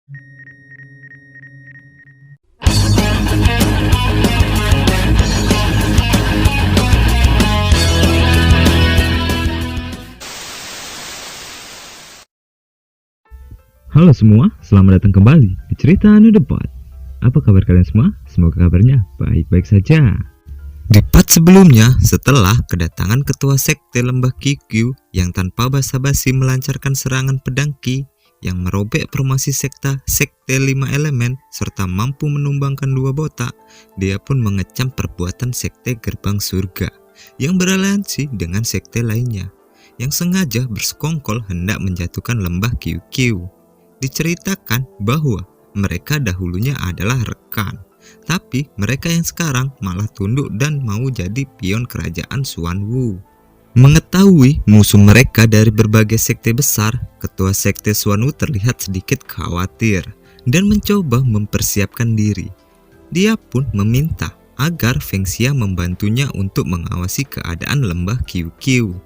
Halo semua, selamat datang kembali di Cerita Anu Debat. Apa kabar kalian semua? Semoga kabarnya baik-baik saja. Di part sebelumnya, setelah kedatangan ketua sekte Lembah QQ yang tanpa basa-basi melancarkan serangan pedang Ki yang merobek formasi sekte 5 elemen serta mampu menumbangkan 2 botak, dia pun mengecam perbuatan sekte Gerbang Surga yang beraliansi dengan sekte lainnya yang sengaja bersekongkol hendak menjatuhkan Lembah QQ. Diceritakan bahwa mereka dahulunya adalah rekan, tapi mereka yang sekarang malah tunduk dan mau jadi pion kerajaan Xuanwu. Mengetahui musuh mereka dari berbagai sekte besar, ketua sekte Xuanwu terlihat sedikit khawatir dan mencoba mempersiapkan diri. Dia pun meminta agar Feng Xia membantunya untuk mengawasi keadaan Lembah QQ.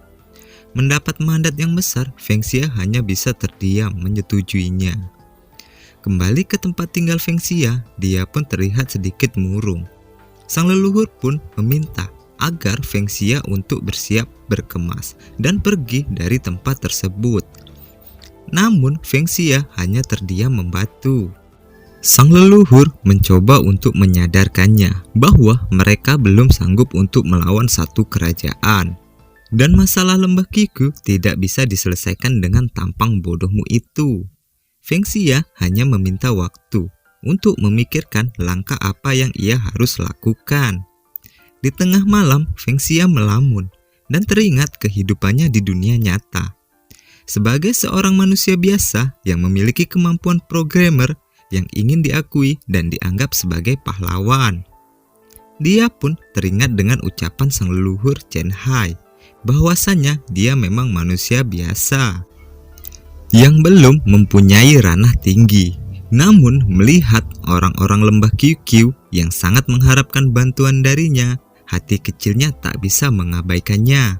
Mendapat mandat yang besar, Feng Xia hanya bisa terdiam menyetujuinya. Kembali ke tempat tinggal Feng Xia, dia pun terlihat sedikit murung. Sang leluhur pun meminta agar Feng Xia untuk bersiap berkemas dan pergi dari tempat tersebut. Namun Feng Xia hanya terdiam membatu. Sang leluhur mencoba untuk menyadarkannya bahwa mereka belum sanggup untuk melawan satu kerajaan. Dan masalah Lembah QQ tidak bisa diselesaikan dengan tampang bodohmu itu. Feng Xia hanya meminta waktu untuk memikirkan langkah apa yang ia harus lakukan. Di tengah malam, Feng Xia melamun dan teringat kehidupannya di dunia nyata. Sebagai seorang manusia biasa yang memiliki kemampuan programmer yang ingin diakui dan dianggap sebagai pahlawan. Dia pun teringat dengan ucapan sang leluhur Chen Hai, bahwasanya dia memang manusia biasa yang belum mempunyai ranah tinggi. Namun melihat orang-orang Lembah QQ yang sangat mengharapkan bantuan darinya, hati kecilnya tak bisa mengabaikannya.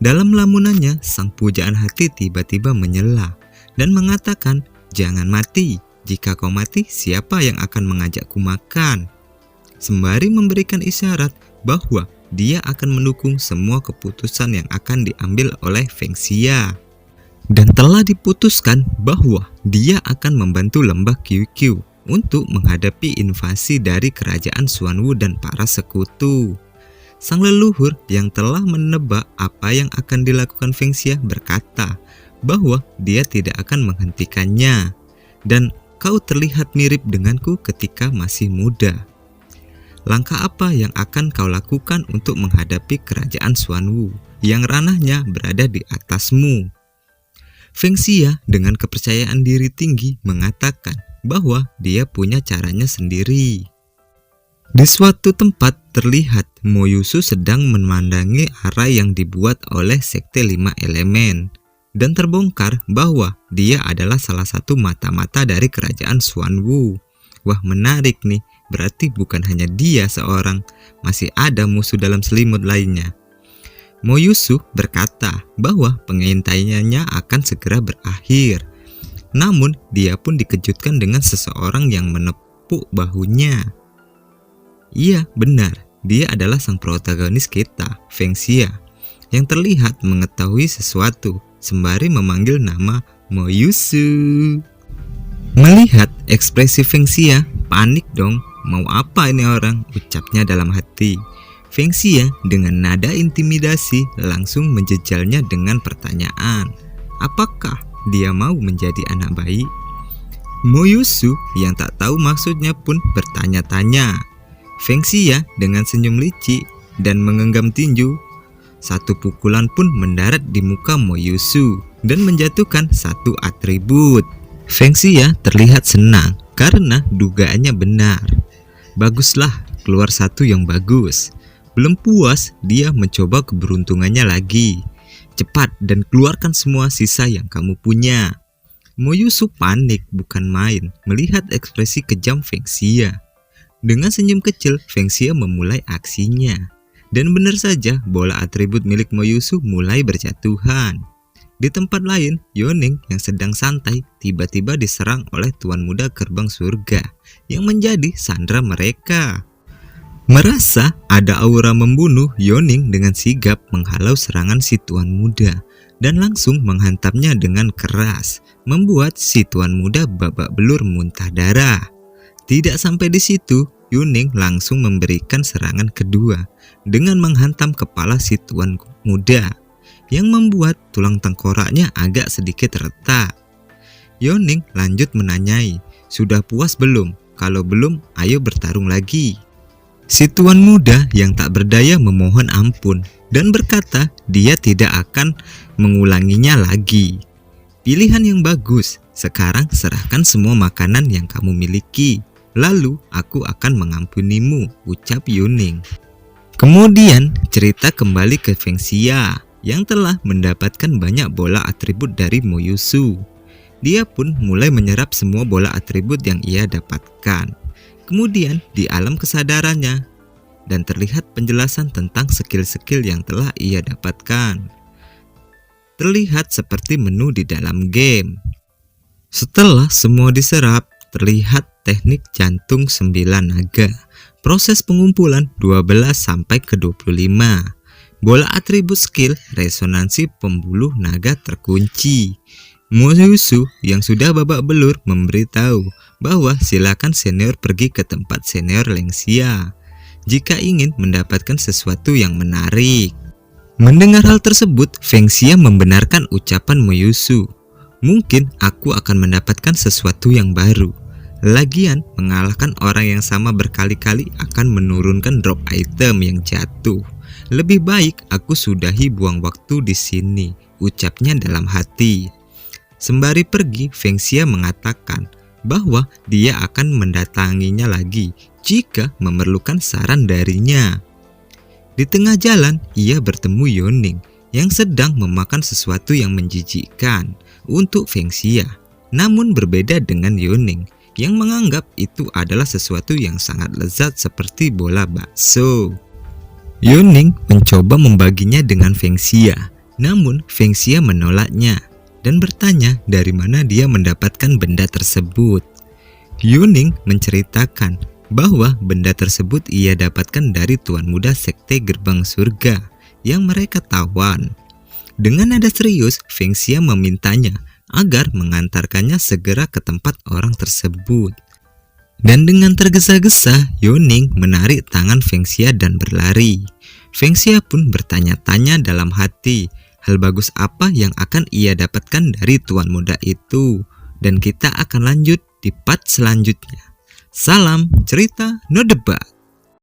Dalam lamunannya, sang pujaan hati tiba-tiba menyela dan mengatakan, "Jangan mati, jika kau mati siapa yang akan mengajakku makan?" Sembari memberikan isyarat bahwa dia akan mendukung semua keputusan yang akan diambil oleh Feng Xia. Dan telah diputuskan bahwa dia akan membantu Lembah QQ untuk menghadapi invasi dari kerajaan Xuanwu dan para sekutu. Sang leluhur yang telah menebak apa yang akan dilakukan Feng Xia berkata bahwa dia tidak akan menghentikannya. Dan kau terlihat mirip denganku ketika masih muda. Langkah apa yang akan kau lakukan untuk menghadapi kerajaan Xuanwu yang ranahnya berada di atasmu? Feng Xia dengan kepercayaan diri tinggi mengatakan bahwa dia punya caranya sendiri. Di suatu tempat terlihat Mo Yusu sedang memandangi arah yang dibuat oleh sekte 5 elemen dan terbongkar bahwa dia adalah salah satu mata-mata dari kerajaan Xuanwu. Wah, menarik nih. Berarti bukan hanya dia seorang, masih ada musuh dalam selimut lainnya. Mo Yusu berkata bahwa pengintaiannya akan segera berakhir. Namun dia pun dikejutkan dengan seseorang yang menepuk bahunya. Iya, benar, dia adalah sang protagonis kita, Feng Xia, yang terlihat mengetahui sesuatu sembari memanggil nama Mo Yusu. Melihat ekspresi Feng Xia, panik dong. Mau apa ini orang? Ucapnya dalam hati. Feng Xia dengan nada intimidasi langsung menjejalnya dengan pertanyaan. Apakah dia mau menjadi anak bayi? Mo Yusu yang tak tahu maksudnya pun bertanya-tanya. Feng Xia dengan senyum licik dan menggenggam tinju. Satu pukulan pun mendarat di muka Mo Yusu dan menjatuhkan satu atribut. Feng Xia terlihat senang karena dugaannya benar. Baguslah, keluar satu yang bagus. Belum puas, dia mencoba keberuntungannya lagi. Cepat dan keluarkan semua sisa yang kamu punya. Mo Yusu panik bukan main melihat ekspresi kejam Feng Xia. Dengan senyum kecil, Feng Xia memulai aksinya. Dan benar saja, bola atribut milik Mo Yusu mulai berjatuhan. Di tempat lain, Yuning yang sedang santai tiba-tiba diserang oleh Tuan Muda Gerbang Surga yang menjadi sandera mereka. Merasa ada aura membunuh, Yuning dengan sigap menghalau serangan si Tuan Muda dan langsung menghantamnya dengan keras, membuat si Tuan Muda babak belur muntah darah. Tidak sampai di situ, Yuning langsung memberikan serangan kedua dengan menghantam kepala si Tuan Muda yang membuat tulang tengkoraknya agak sedikit retak. Yuning lanjut menanyai, "Sudah puas belum? Kalau belum, ayo bertarung lagi." Si Tuan Muda yang tak berdaya memohon ampun dan berkata dia tidak akan mengulanginya lagi. "Pilihan yang bagus, sekarang serahkan semua makanan yang kamu miliki, lalu aku akan mengampunimu," ucap Yuning. Kemudian cerita kembali ke Feng Xia yang telah mendapatkan banyak bola atribut dari Mo Yusu. Dia pun mulai menyerap semua bola atribut yang ia dapatkan. Kemudian di alam kesadarannya dan terlihat penjelasan tentang skill-skill yang telah ia dapatkan. Terlihat seperti menu di dalam game. Setelah semua diserap, terlihat teknik jantung 9 naga. Proses pengumpulan 12 sampai ke 25. Bola atribut skill resonansi pembuluh naga terkunci. Mo Yusu yang sudah babak belur memberitahu bahwa silakan senior pergi ke tempat senior Lengxia jika ingin mendapatkan sesuatu yang menarik. Mendengar hal tersebut, Feng Xia membenarkan ucapan Mo Yusu. "Mungkin aku akan mendapatkan sesuatu yang baru. Lagian, mengalahkan orang yang sama berkali-kali akan menurunkan drop item yang jatuh. Lebih baik aku sudahi buang waktu di sini," ucapnya dalam hati. Sembari pergi, Feng Xia mengatakan bahwa dia akan mendatanginya lagi jika memerlukan saran darinya. Di tengah jalan, ia bertemu Yuning yang sedang memakan sesuatu yang menjijikkan untuk Feng Xia. Namun berbeda dengan Yuning yang menganggap itu adalah sesuatu yang sangat lezat seperti bola bakso. Yuning mencoba membaginya dengan Feng Xia, namun Feng Xia menolaknya dan bertanya dari mana dia mendapatkan benda tersebut. Yuning menceritakan bahwa benda tersebut ia dapatkan dari Tuan Muda Sekte Gerbang Surga yang mereka tawan. Dengan nada serius, Feng Xia memintanya agar mengantarkannya segera ke tempat orang tersebut. Dan dengan tergesa-gesa, Yuning menarik tangan Feng Xia dan berlari. Feng Xia pun bertanya-tanya dalam hati, hal bagus apa yang akan ia dapatkan dari Tuan Muda itu. Dan kita akan lanjut di part selanjutnya. Salam cerita no debat.